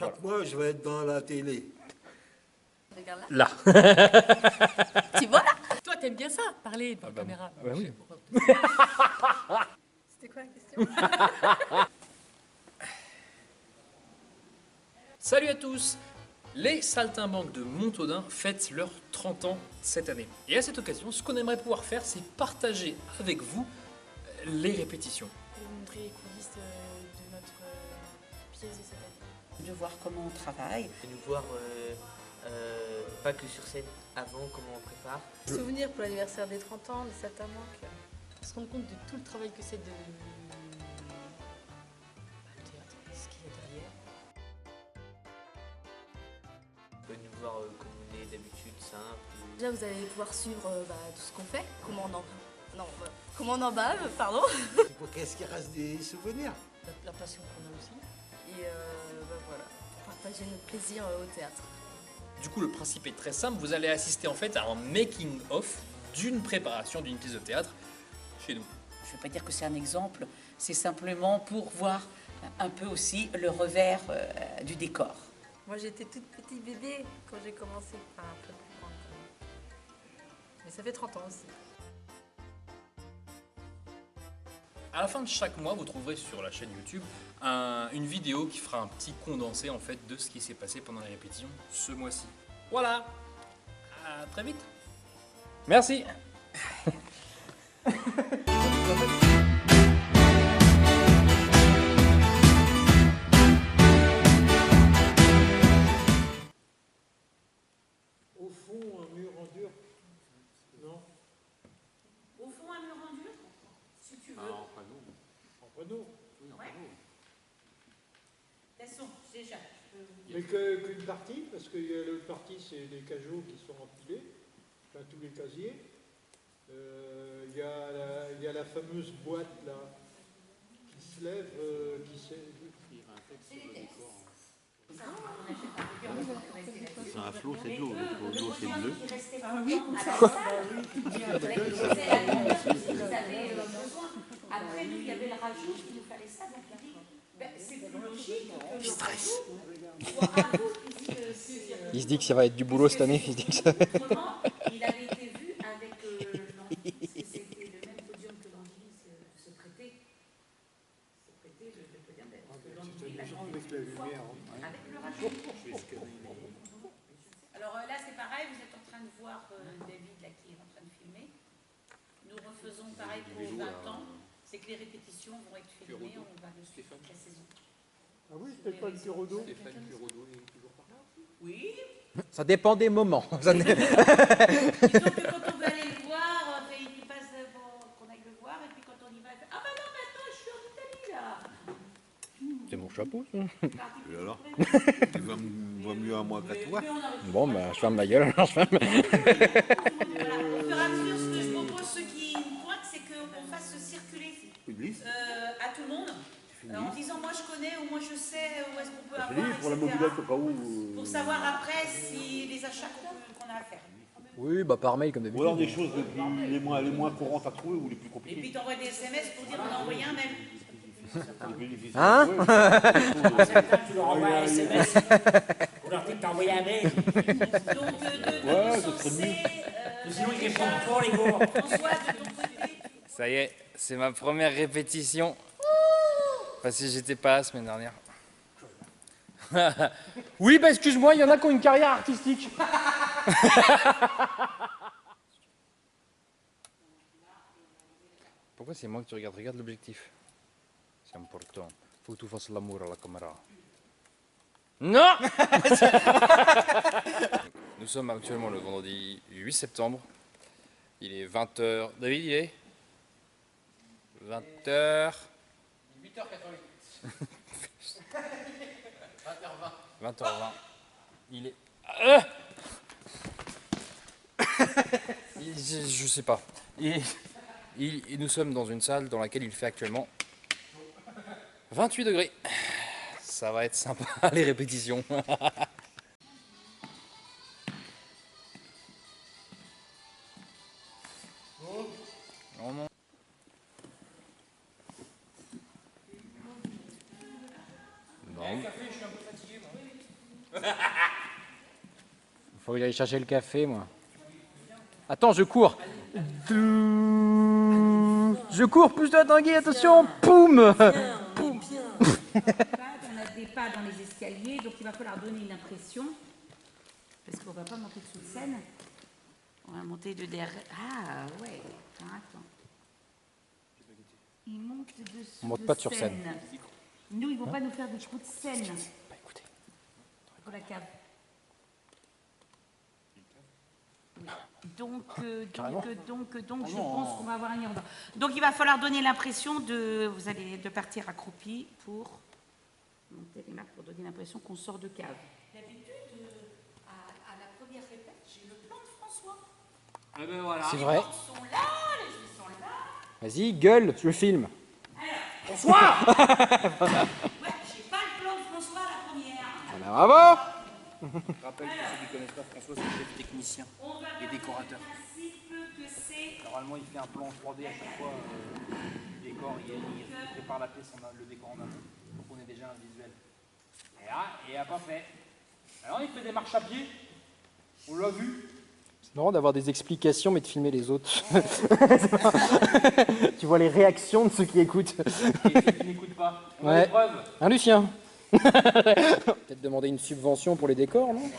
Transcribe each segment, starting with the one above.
Chaque mois, je vais être dans la télé. Regarde là. Là. Tu vois là? Toi, t'aimes bien ça, parler dans la caméra. bah oui. C'était quoi la question? Salut à tous! Les Saltimbanques de Montaudin fêtent leurs 30 ans cette année. Et à cette occasion, ce qu'on aimerait pouvoir faire, c'est partager avec vous les répétitions. Pour vous montrer les coulisses de notre pièce de cette année. De voir comment on travaille. De nous voir, pas que sur scène, avant, comment on prépare. Souvenir pour l'anniversaire des 30 ans, les Saltimbanques. Se rendre compte de tout le travail que c'est de... le théâtre, ce qu'il y a derrière. De nous voir comme on est d'habitude, simple. Là, vous allez pouvoir suivre tout ce qu'on fait, comment on en bave, pardon. Qu'est-ce qui reste des souvenirs? La passion qu'on a aussi. Et voilà, partager notre plaisir au théâtre. Du coup, le principe est très simple. Vous allez assister en fait à un making-of d'une préparation d'une pièce de théâtre chez nous. Je ne veux pas dire que c'est un exemple, c'est simplement pour voir un peu aussi le revers du décor. Moi, j'étais toute petite bébé quand j'ai commencé. Enfin, un peu plus grande quand même. Mais ça fait 30 ans aussi. À la fin de chaque mois, vous trouverez sur la chaîne YouTube une vidéo qui fera un petit condensé en fait de ce qui s'est passé pendant les répétitions ce mois-ci. Voilà, à très vite. Merci. Au fond, un mur en dur. Non? Au fond, un mur en dur, si tu veux. Entre nous. Façon, déjà. Mais qu'une partie, parce que l'autre partie, c'est des cajots qui sont empilés, enfin tous les casiers. Il y a la fameuse boîte là, qui se lève, C'est un flot, c'est de l'eau. L'eau, c'est bleu. Après, nous, il y avait le rajout, il nous fallait ça, donc il dit, c'est plus logique que le rajout. Il se dit que ça va être du boulot cette année. Il se dit que ça... Autrement, il avait été vu avec c'était le même podium que l'Angélie se prêtait. Se prêtait le podium parce que l'Angélie, la grande avec la lumière. Avec le rajout. Alors là, c'est pareil, vous êtes en train de voir David là, qui est en train de filmer. Nous refaisons pareil pour 20 ans. C'est que les répétitions vont être filmées, on va le suivre toute la saison. Ah oui, Stéphane Curodo. Oui. Ça dépend des moments. Disons que quand on veut aller le voir, il passe qu'on aille le voir, et puis quand on y va, il fait ah ben non, maintenant je suis en Italie là. C'est mon chapeau. Et alors? Tu vois mieux à moi qu'à toi? Bon, bah, je ferme ma gueule. Alors, je ferme. Au fur et à mesure, ce que je propose, ceux qui pointent, c'est qu'on fasse circuler à tout le monde. En disant moi je connais ou moi je sais où est-ce qu'on peut avoir, Pour la etc. mobilette, au cas où. Pour savoir après si les achats qu'on a à faire. Oui, bah par mail comme Ou alors d'habitude. des choses les moins courantes à trouver ou les plus Et compliquées. puis t'envoies des SMS pour dire on a envoyé un mail. Les plus difficiles. Hein? Tu leur envoies un SMS pour leur dire que t'as envoyé un mail. Donc Ouais, de ça serait censer, Sinon, ils répondent fort, les gars. François, de ton côté. Ça y est, c'est ma première répétition. Parce que j'étais pas là la semaine dernière. Oui, bah excuse-moi, il y en a qui ont une carrière artistique. Pourquoi c'est moi que tu regardes? Regarde l'objectif. C'est important. Faut que tu fasses l'amour à la caméra. Non. Nous sommes actuellement le vendredi 8 septembre. Il est 20h. David, il est 20h. 20h20. Il est... Je sais pas. Et nous sommes dans une salle dans laquelle il fait actuellement 28 degrés. Ça va être sympa les répétitions. Non, non. Non. Café, je suis un peu fatigué moi. Faut que j'aille chercher le café, moi. Attends, je cours. Je cours, plus de dingue, attention, poum. On a des pas dans les escaliers, donc il va falloir donner une impression, parce qu'on ne va pas monter sous de scène. On va monter de derrière. Ah ouais, attends. Ils montent dessous. On monte pas sur scène. Nous, ils ne vont pas nous faire des coups de scène. Bah écoutez. Pour la cave. Donc, je pense qu'on va avoir un irlandais. Donc, il va falloir donner l'impression de partir accroupi pour monter les marques pour donner l'impression qu'on sort de cave. D'habitude, à la première répète, j'ai le plan de François. Ah ben voilà. C'est vrai. Les portes sont là, les joues sont là. Vas-y, gueule, je filme. Bonsoir. Ouais, j'ai pas le plan de François à la première. Ah bah, bravo. Je rappelle pour ceux qui ne connaissent pas François, c'est le chef technicien et décorateur. Normalement, il fait un plan en 3D à chaque fois. Le décor, il prépare la pièce, le décor en amont. Donc on est déjà un visuel. Et là, il n'a pas fait. Alors il fait des marches à pied. On l'a vu. C'est marrant d'avoir des explications, mais de filmer les autres. Tu vois les réactions de ceux qui écoutent. Et ceux qui n'écoutent pas. On a Ouais. des preuves. Hein, Lucien? Peut-être demander une subvention pour les décors, non?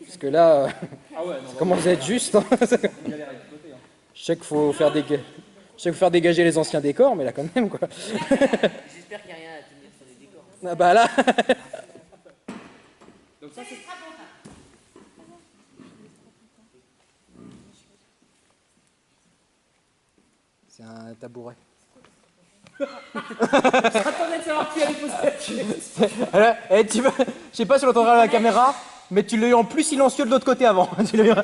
Parce que là, Ah ouais, non, ça commence à être juste. Hein. il galère à exploiter. Je sais qu'il faut faire dégager les anciens décors, mais là quand même, quoi. J'espère qu'il n'y a rien à tenir sur les décors. Ah bah là. Donc ça, c'est C'est un tabouret. Attendez de savoir qui allait poser la question. Voilà. Eh, tu veux... Je sais pas si on l'entendra à la caméra, mais tu l'as eu en plus silencieux de l'autre côté avant. Tu l'as eu...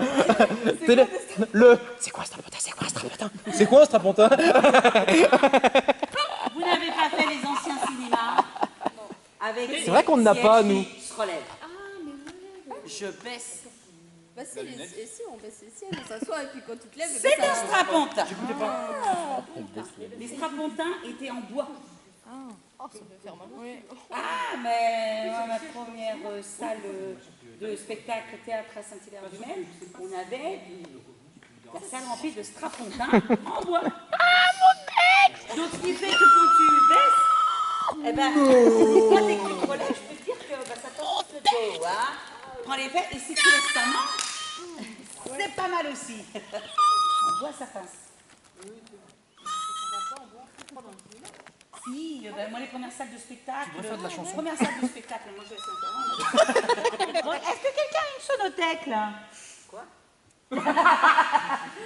C'est quoi strapontin? C'est quoi strapontin? C'est quoi strapontin? Vous n'avez pas fait les anciens cinémas avec C'est vrai qu'on n'a pas, nous. Je relève. Ah, mais ouais. Je baisse. Bah si, si, on baisse les siennes, on s'assoit et puis quand tu te lèves... C'est un strapontin. Ah, Les strapontins étaient en bois. oh, ça peut faire mal. Oui. Ah, mais dans ma première salle de spectacle théâtre à Saint-Hilaire-du-Maine, on avait la salle remplie de strapontins en bois. Ah, mon mec! Donc, ce qui fait que quand tu baisses, eh ben, quand tu relèves, je peux te dire que ça tombe le dos, hein? Prends les faits, et si tu laisses ta main, c'est pas mal aussi. En bois, ça passe. Si, ben, moi les premières salles de spectacle. Première salle de spectacle, moi je vais s'interrompre. Bon, est-ce que quelqu'un a une sonothèque là? Quoi?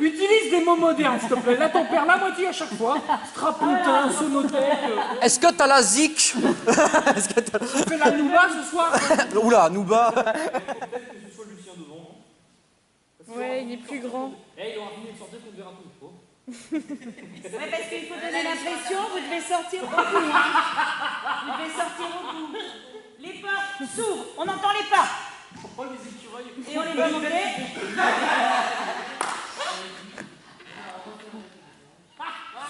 Utilise des mots modernes, s'il te plaît. Là, t'en perds la moitié à chaque fois. Strapontin, sonothèque. Est-ce que t'as la zik? Est-ce que t'as... Tu fais la nouba ce soir? Oula, Nouba. Ouais, il est plus grand. Eh, il aura fini de sortir qu'on verra tout. Oh. Ouais, parce qu'il faut donner l'impression, vous devez sortir au bout. Hein. Vous devez sortir au bout. Les portes s'ouvrent, on entend les pas. Oh, les écureuils. Et on les fait monter.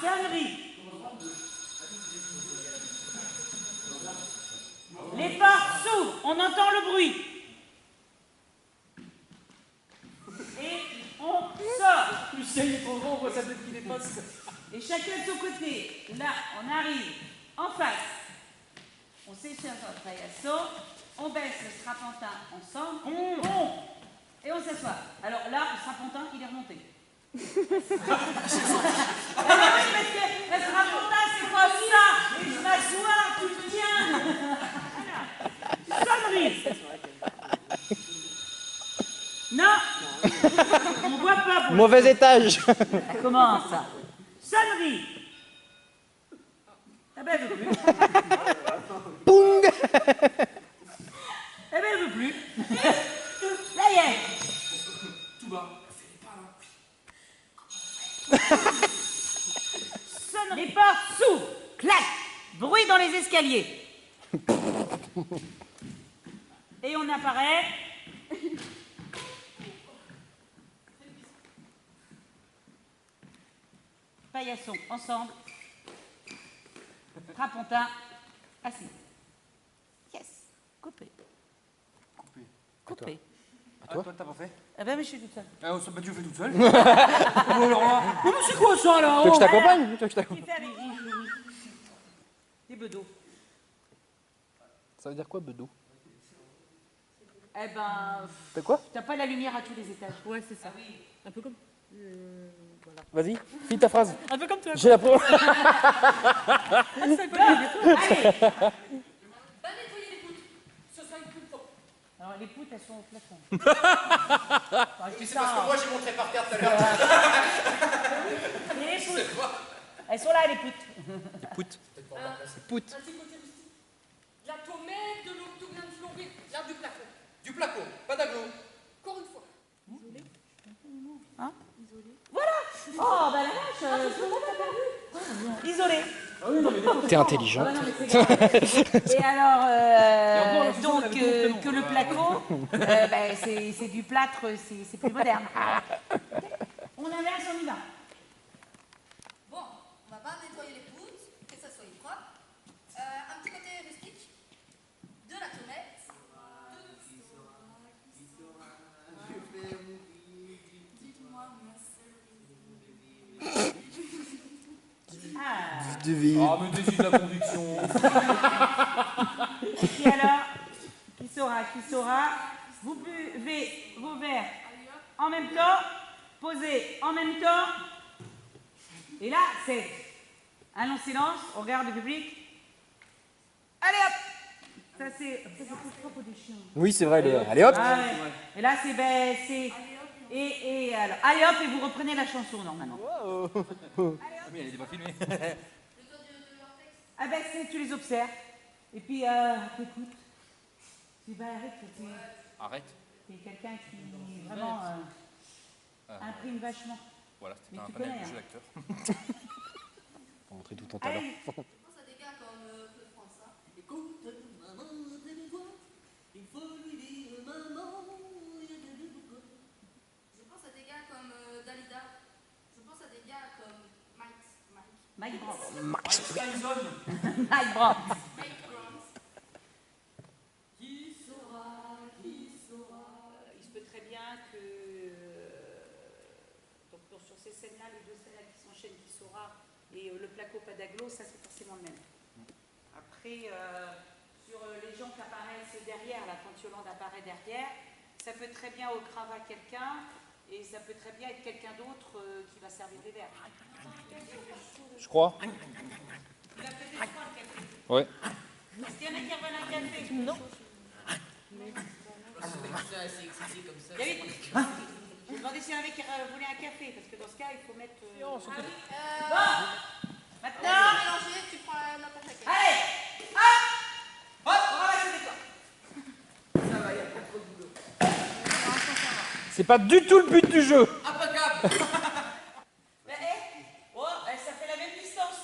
Sonnerie. Les portes s'ouvrent, on entend le bruit. Et on sort. Lucien, il est trop grand, on voit sa tête qui dépasse. Et chacun de son côté. Là, on arrive en face. On s'échappe notre paillasson. On baisse le strapontin ensemble. Et on s'assoit. Alors là, le strapontin, il est remonté. Ah oui, parce que le strapontin, c'est pas ça. Et je m'assois, tu le tiens. Voilà. Sonnerie. Non. On voit pas. Pour Mauvais étage. ça commence. Sonnerie. Eh ben, elle veut plus. Poung. Eh ben, elle veut plus. Là, y est. Tout bas. Sonne, les portes s'ouvrent. Clac. Bruit dans les escaliers. Et on apparaît. Paillasson, ensemble. Strapontin, assis. Yes. Coupé. Coupé. couper. Toi, t'as pas fait? Ah ben, mais je suis toute seule. Ah, tu le fais toute seule. Oh, alors là. Mais c'est quoi ça là? Tu veux que je t'accompagne? Tu veux que je t'accompagne? Qui fait avec des bedeaux. Ça veut dire quoi, bedou? Eh ben, T'as quoi? t'as pas la lumière à tous les étages. Ouais, c'est ça. Un peu comme. Voilà. Vas-y, finis ta phrase. Un peu comme toi. J'ai la preuve. Allez. Alors, les poutres, elles sont au plafond. C'est parce que moi j'ai montré par terre tout à l'heure. Et les poutres. Elles sont là, les poutres. Les poutres. Les poutres. Un petit côté rustique. La tomate de l'octogone flambé, l'arbre du plafond. Du placo, pas d'aglo. Encore une fois. Hein? Voilà. Oh, bah la vache, je l'ai pas perdu. Isolé. T'es intelligent. Ah, non, mais c'est grave. Et alors, donc, que le placo, ben, c'est du plâtre, c'est plus moderne. On inverse, on y va. Bon, on va pas nettoyer les poutres, que ça soit propre. Un petit côté rustique. De la tomate. Dites-moi, ma Ah. Du vide. Ah, mais décide la conviction. Et alors, qui saura, vous buvez vos verres en même temps, posez en même temps. Et là, c'est un long silence, on regarde le public. Allez hop! Ça c'est propre des chiens. Oui, c'est vrai. Allez hop. Ah ouais. Et là, c'est. Et alors, allez hop, et vous reprenez la chanson normalement. Mais elle était pas filmée. Ah ben, tu les observes. Et puis, t'écoutes. Tu vas arrête, Arrête. c'est quelqu'un qui vraiment imprime vachement. Voilà, Mais c'était un tu panel connais, de jeu hein. d'acteurs. Pour montrer tout ton talent. Allez, Je pense à des gars comme Claude France. Hein. Écoute, maman, t'es de quoi? Il faut lui dire, maman, il y a des boucles. Je pense à des gars comme Dalida. Je pense à des gars comme Mike Brandt. Mike Tyson. Mike Brandt. Mike Grant. Qui saura, qui saura. Il se peut très bien que donc, sur ces scènes-là, les deux scènes-là qui s'enchaînent, qui saura, et le placo Padaglo, ça c'est forcément le même. Après, sur les gens qui apparaissent derrière, là, quand Yolande apparaît derrière, ça peut très bien au cravat quelqu'un, et ça peut très bien être quelqu'un d'autre qui va servir des verres. Je crois. Il a peut-être froid le café. Ouais. Est-ce qu'il y en a qui reveulent un café? Non. David, je vais demander s'il y en avait qui voulaient un café, parce que dans ce cas, il faut mettre. Bon, maintenant. Mélanger, tu prends n'importe laquelle. Allez, hop, hop, on ramasse les décors. C'est pas du tout le but du jeu. Ben, ça fait la même distance.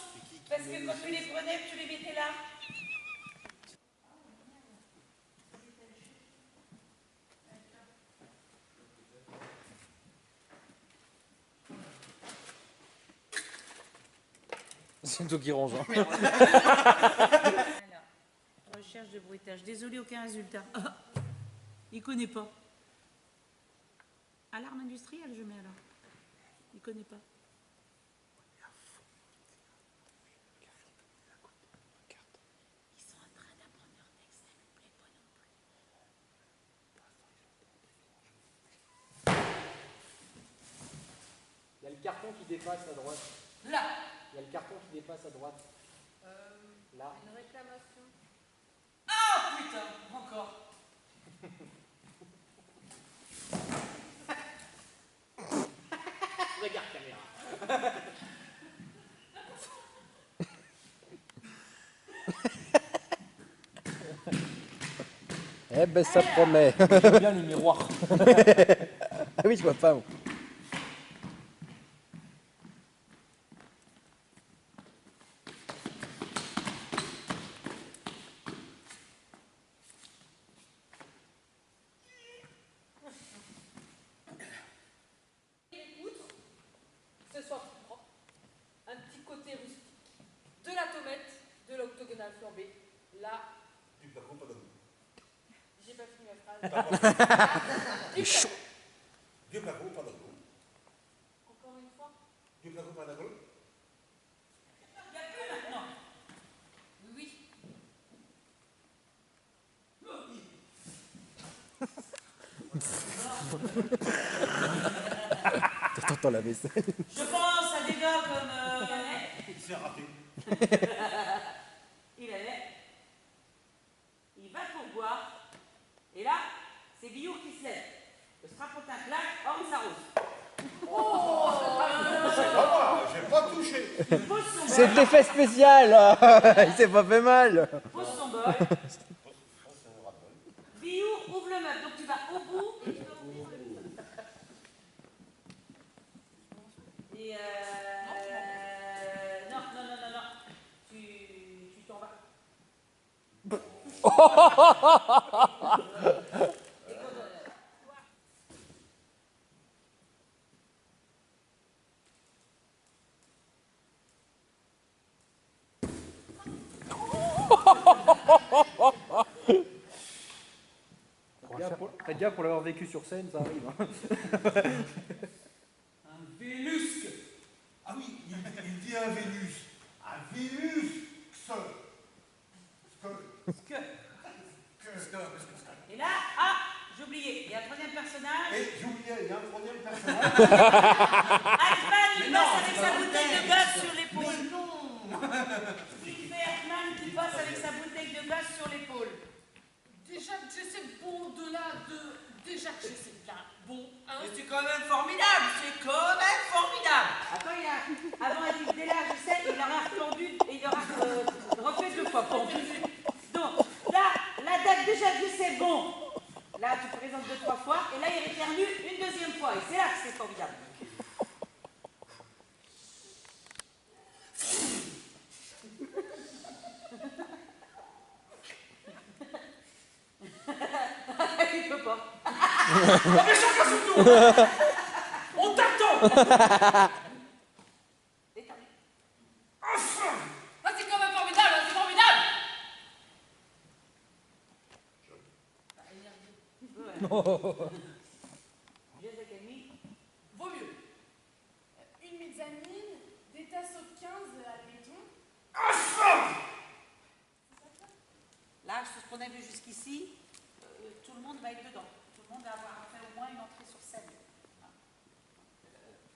Parce que quand tu les prenais, tu les mettais là. C'est toi qui range. Hein. Alors, recherche de bruitage. Désolé, aucun résultat. Il connaît pas. Alarme industrielle, je mets alors. Il connaît pas. Ils sont en train d'apprendre leur texte, ça lui plaît pas non plus. Il y a le carton qui dépasse à droite. Là. Il y a le carton qui dépasse à droite. Là. Une réclamation. Ah putain, encore. Regarde caméra. Eh ben ça promet. J'aime bien les miroirs. Ah oui, je vois pas. Moi. Les poutres, ce soit propre. Un petit côté rustique. De la tomate, de l'octogonale flambée. Là. Du plafond, pas d'eau. J'ai pas fini ma phrase. Il est chaud. Deux placots, pas d'aglo. Encore une fois. Deux placots, pas d'aglo. Il n'y a plus maintenant. Oui. T'entends la vaisselle. Je pense à des gars comme Canet. C'est raté. Il allait. Il va pour boire. Et là, c'est Guillaume qui se lève. Le strapontin claque, homme s'arrose. C'est pas moi, j'ai pas touché. Pose son bol. C'est de l'effet spécial. Il s'est pas fait mal. Pose son bol. Guillaume ouvre le meuble. Donc tu vas au bout et tu vas ouvrir le meuble. Et non. Tu t'en vas. Faites gaffe pour l'avoir vécu sur scène, ça arrive. Un Vénus. Ah oui, il dit un Vénus. Un Vénus. Et là, j'ai oublié. Il y a un troisième personnage. Et j'oubliais, il y a un troisième personnage. Altman, il passe avec sa bouteille de gaz sur l'épaule. Steve Bergman qui passe avec sa bouteille de gaz sur l'épaule. Déjà que c'est bon de là, déjà que c'est là, bon, hein. Mais c'est quand même formidable, Attends, avant il dit dès là, je sais, il aura retendu et il aura refait 2 fois pendu. Donc là, la date déjà dit c'est bon. Là, tu présentes 2-3 fois et là, il éternue une 2e fois et c'est là que c'est formidable. Il peut pas. Mais chacun son tour. On t'attend. Enfin. Ah, c'est quand même formidable, hein, c'est formidable. Vaut mieux. Une mezzanine, des tasseaux de 15 à béton. Enfin. Là, ce qu'on a vu jusqu'ici, tout le monde va être dedans. Tout le monde va avoir fait au moins une entrée sur scène.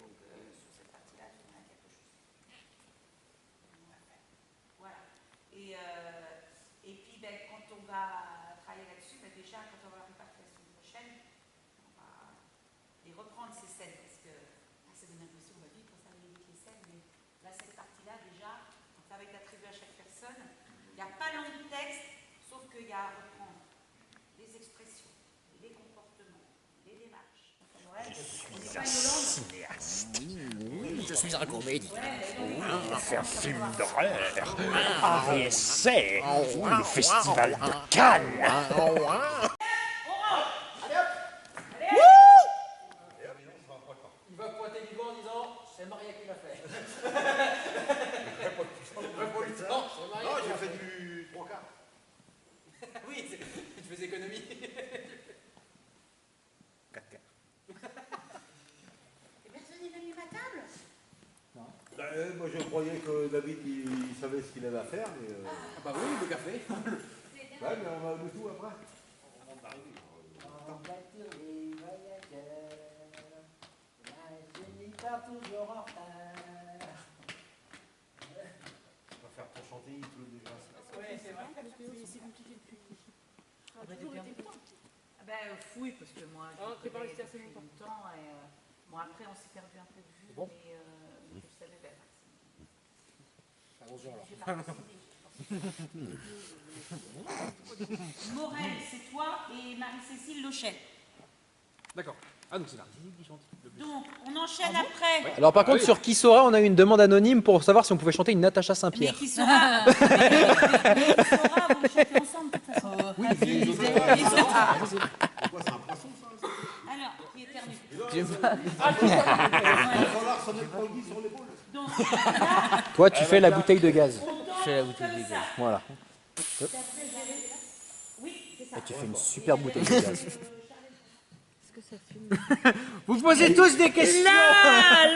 Donc, sur cette partie-là, il y en a quelque chose. Voilà. Et puis, quand on va travailler là-dessus, déjà, quand on va repartir la semaine prochaine, on va les reprendre ces scènes. Parce que là, ça donne l'impression qu'on va vite quand ça va vite les scènes. Mais là, cette partie-là, déjà, ça va être attribué à chaque personne. Il n'y a pas long de texte. Sauf qu'il y a à reprendre les expressions, les comportements, les démarches. Je suis un comédien. On fait un film d'horreur. ASR. Le festival de Cannes. Il va pointer du doigt en disant c'est Maria qui l'a fait. Non, j'ai fait du 3 quarts. Oui, tu fais économie. 4 quarts. Personne n'est venu à ma table? Moi je croyais que David il savait ce qu'il avait à faire, mais. Ah bah oui, le café. Ouais, mais on va le tout après. On va arriver. Toujours en retard. On va faire pour chanter, il pleut déjà. Ouais, c'est vrai. C'est compliqué depuis. Ah oui, parce que moi, j'ai pas resté assez longtemps. Et, bon, après, on s'est perdu un peu de vue, Bon. mais je savais bien. Allons-y alors. J'ai pas décidé. Morel, c'est toi et Marie-Cécile Lochet. D'accord. Ah, donc c'est l'artiste qui chante. Donc, on enchaîne après. Alors par contre, sur Qui saura, on a eu une demande anonyme pour savoir si on pouvait chanter une Natacha Mais Saint-Pierre. qui sera mais qui sera, vous chantez ensemble de toute façon. Oui, Ah, les autres. C'est quoi, c'est un poisson ça? Alors, qui éternue. Il va falloir se mettre Poggy sur l'épaule. Donc, là, Toi, tu fais la bouteille de gaz. on danse fais la bouteille comme de ça. gaz. Voilà. Oui, c'est Et tu fais une super bouteille de gaz. Est-ce que ça fume? Vous posez tous des questions. Là,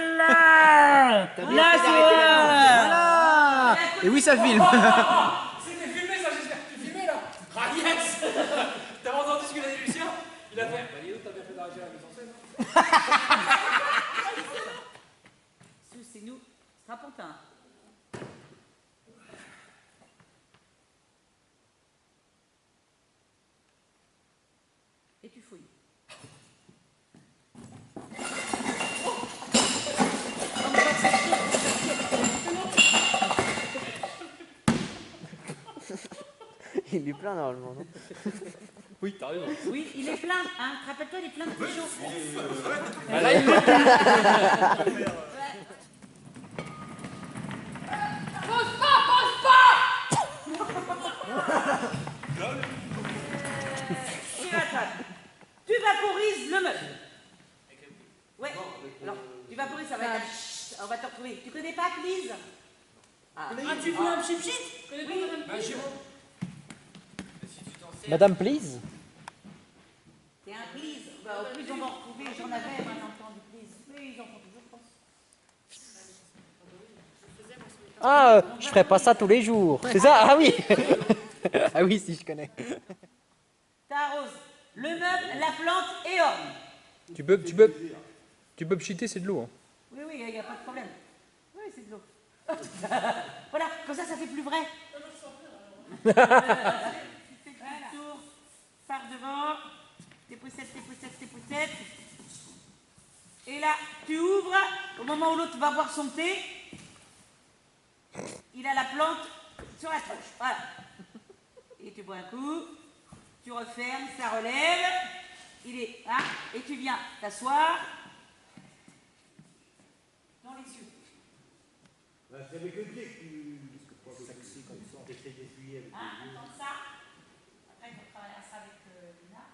Voilà. Et oui, ça filme. C'était filmé ça, j'espère que tu filmais là. Ah yes. T'as entendu ce que l'a dit Lucien? Il a fait. Bah Léo, t'as bien fait d'arrêter la mise en scène. C'est nous, Strapontin. Et tu fouilles. Il est plein normalement, non? Oui, t'as raison. Oui, il est plein, hein. Rappelle-toi, il est plein de petits jours. Ah, là, il Tu vaporises le meuble. Ouais. Alors, tu vaporises, ça va être. Chut, on va te retrouver. Tu connais pas, please? Ah, tu veux un chip shit? Oui. Madame, please. C'est un please. Bah, au plus on va en retrouver. J'en avais un entendu please. Oui, ils en font toujours, je pense. Ah, je ferais pas ça tous les jours. C'est ça? Ah oui. Ah oui, si je connais. T'arroses le meuble, la plante et orne. Tu peux cheater, c'est de l'eau. Hein. Oui, oui, il n'y a pas de problème. Oui, c'est de l'eau. Voilà, comme ça fait plus vrai. Tu fais le tour, par devant, tes poussettes, tes poussettes, tes poussettes. Et là, tu ouvres, au moment où l'autre va boire son thé, il a la plante sur la tronche. Voilà. Et tu bois un coup, tu refermes, ça relève, il est là, et tu viens t'asseoir dans les yeux. C'est avec le pied que tu sexy comme ça. T'essayes d'essuyer avec Hein, attends ça. Après, il faut travailler ça avec Lina.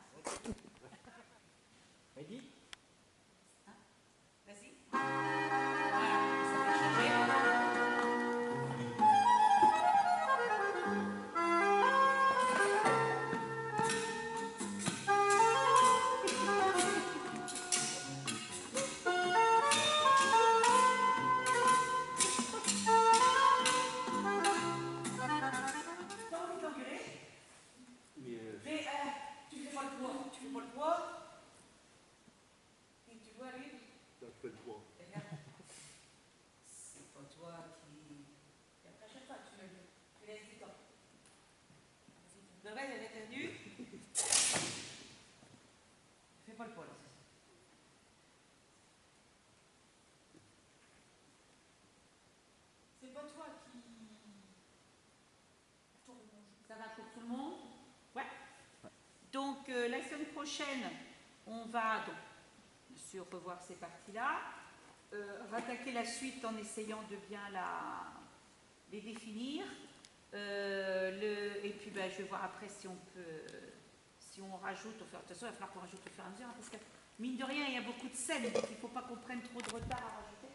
Ready? Hein? Vas-y. Voilà, ça fait changer. Ça va pour tout le monde? Ouais. Donc, la semaine prochaine, on va donc, sur revoir ces parties-là, rattaquer la suite en essayant de bien les définir. Et puis, je vais voir après si on peut, si on rajoute, de toute façon, il va falloir qu'on rajoute au fur et à mesure, hein, parce que, mine de rien, il y a beaucoup de scènes, donc il ne faut pas qu'on prenne trop de retard à rajouter.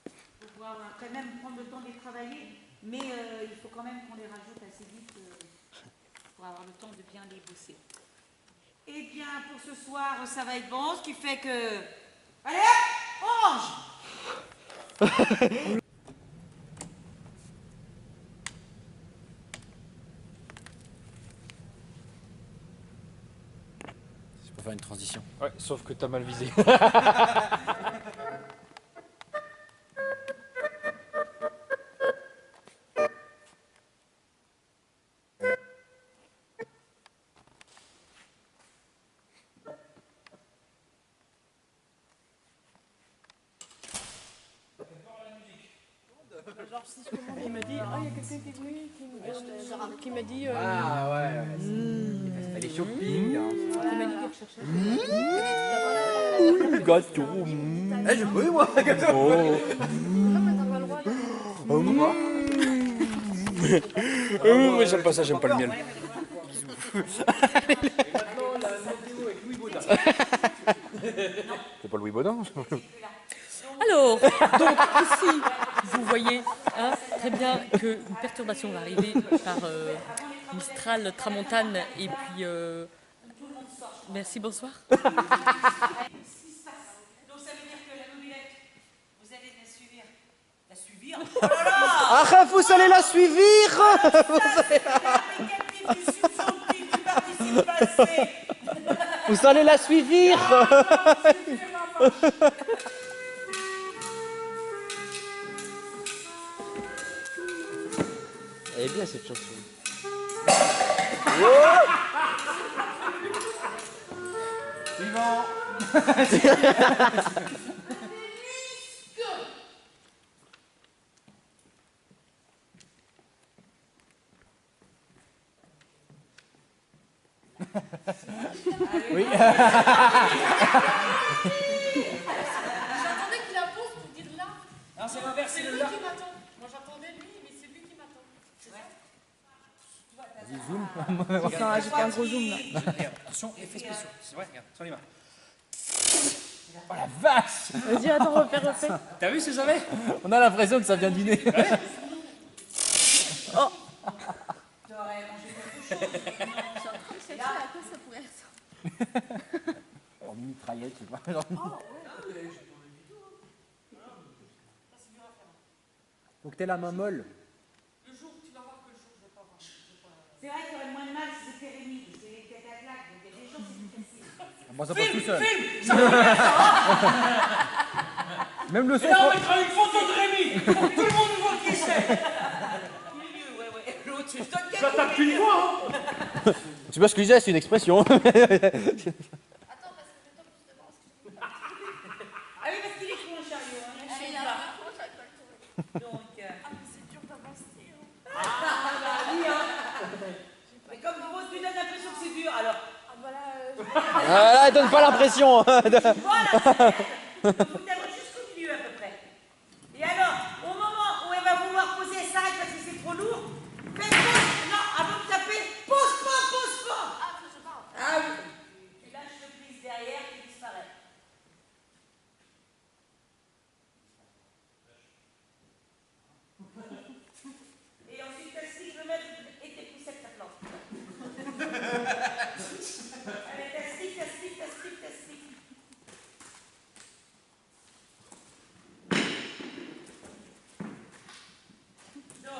Il faut pouvoir quand même prendre le temps de les travailler, mais il faut quand même qu'on les rajoute assez vite pour avoir le temps de bien les bosser. Eh bien, pour ce soir, ça va être bon, ce qui fait que... Allez hop, on range. C'est pour faire une transition. Ouais, sauf que t'as mal visé. Genre, si je commande, il me dit, ah, il y a quelqu'un qui est venu, qui m'a dit. Ah ouais. Elle est shopping. Hein. Qui m'a dit qu'il recherchait. Le gâteau. Eh, je peux, moi, le gâteau. Non, mais t'as pas le droit. Mais j'aime pas ça, j'aime pas le miel. C'est pas Louis Baudin. Alors, donc ici, vous voyez très bien qu'une personne perturbation va arriver par Mistral, Tramontane et puis... Merci, bonsoir. Donc ça veut dire que la mobilette, vous allez la suivre. La suivre? Oh là là! Ah, vous allez la suivre. Vous allez la suivre. Elle est bien cette chanson. Suivant. Oui. J'attendais qu'il la pose pour dire là. Non, c'est l'inverse, C'est c'est lui là. qui m'attend. Moi j'attendais lui, mais c'est lui qui m'attend. C'est ça? Vas-y, zoom. Enfin, j'ai fait un gros zoom là. Regarde, attention, effets spéciaux. C'est vrai, regarde, sur les mains. Oh la vache. Vas-y, attends, refais. T'as vu ce que j'avais? On a l'impression que ça vient du nez. Oh. T'aurais mangé quelque chose. C'est là, à quoi ça pourrait ressembler? En mitraillette, je sais pas. Genre. Faut que t'aies la main molle. Le jour, tu vas voir que le jour, je vais pas voir. C'est vrai qu'il y aurait moins de mal si c'était Rémi, c'est les têtes à claque, donc il y a des gens c'est plus facile. Moi, ça passe tout seul. Film. Même le son. Et là, on mettra une photo de Rémi pour que tout le monde voit qui c'est. Ouais. L'autre, tu donnes Ça tape qu'une fois, hein. Tu vois ce que je disais, c'est une expression. Attends, parce que le temps plus de voir. Ah oui, parce qu'il est con, le chariot. Hein, Il y a un peu donc, Ah, mais c'est dur d'avancer. bah oui, hein. Mais comme vous, tu donnes l'impression que c'est dur, alors. Ah, voilà. Là, elle donne pas l'impression. Voilà, donc vous t'avez jusqu'au milieu à peu près. Et alors, au moment où elle va vouloir poser, elle s'arrête parce que c'est trop lourd. Faites pause. Non, avant de taper, pose pas. Ah, je parle. Ah oui. Tu lâches le prise derrière et disparaît. Et ensuite, t'as le stick, le mettre et tes poussettes, ta plante. Allez, t'as stick. Donc,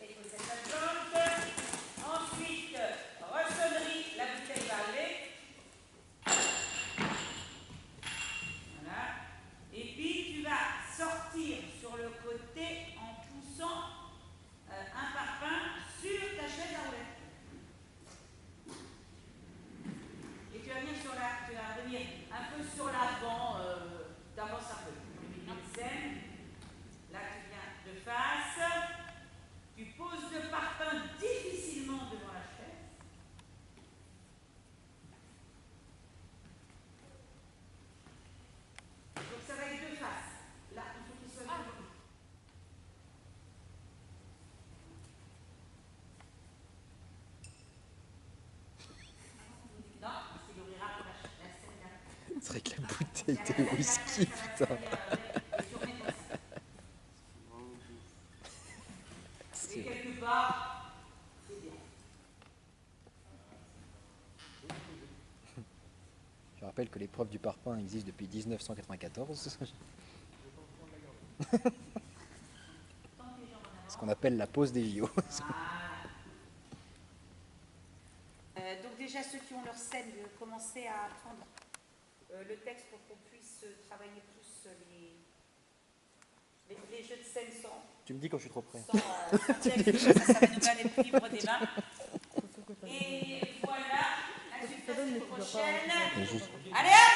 et poussettes, ta plante. Ensuite, ressonnerie, la bouteille va arriver. Voilà. Et puis, tu vas sortir sur le côté en poussant un parpaing sur ta chaise à roulette. Et tu vas venir un peu sur l'avant, t'avances un peu. Une scène. Là, tu viens de face. Tu poses le parpaing difficilement devant la chaise. Donc ça va être de face. Là, il faut qu'il soit devant. Non, parce qu'il ouvrira la scène là. C'est vrai que la bouteille de whisky, putain. Et quelque part, c'est bien. Je rappelle que l'épreuve du parpaing existe depuis 1994. Ce qu'on appelle la pause des JO. Donc déjà, ceux qui ont leur scène, commencez à apprendre le texte pour qu'on puisse travailler plus les jeux de scène sans Tu me dis quand je suis trop près. texte, ça va nous faire les livres des mains. Et voilà, la suite prochaine. Allez hop!